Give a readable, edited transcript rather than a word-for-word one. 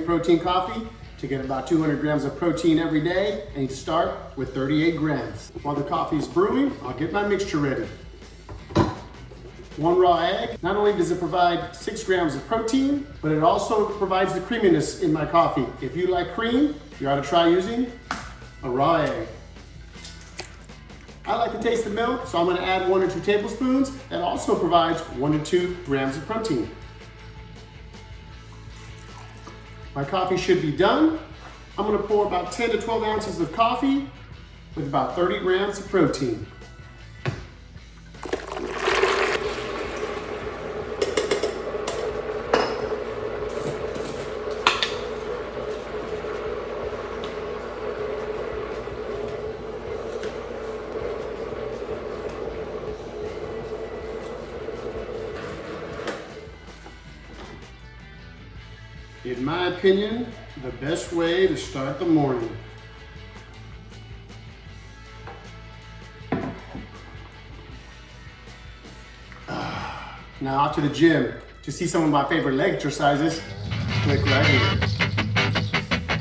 protein coffee. To get about 200 grams of protein every day, I need to start with 38 grams. While the coffee is brewing, I'll get my mixture ready. 1 raw egg. Not only does it provide 6 grams of protein, but it also provides the creaminess in my coffee. If you like cream, you ought to try using a raw egg. I like the taste of milk, so I'm going to add 1 or 2 tablespoons. That also provides 1 to 2 grams of protein. My coffee should be done. I'm going to pour about 10 to 12 ounces of coffee with about 30 grams of protein. In my opinion, the best way to start the morning. Now out to the gym to see some of my favorite leg exercises. Click right here.